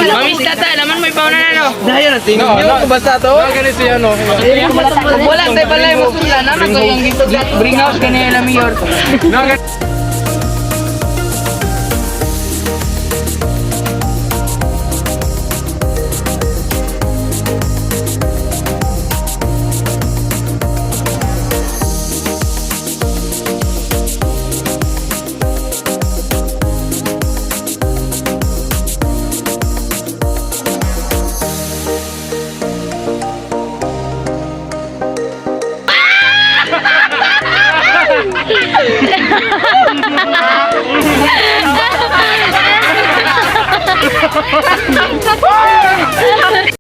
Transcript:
Mamis tata, naman may pauna na no. Dahil na tingin nyo, kubasa to. Ganito yan o. Wala tayo balay mo sula na ko yung dito. Bring out kanina na mayor. Ha ha ha!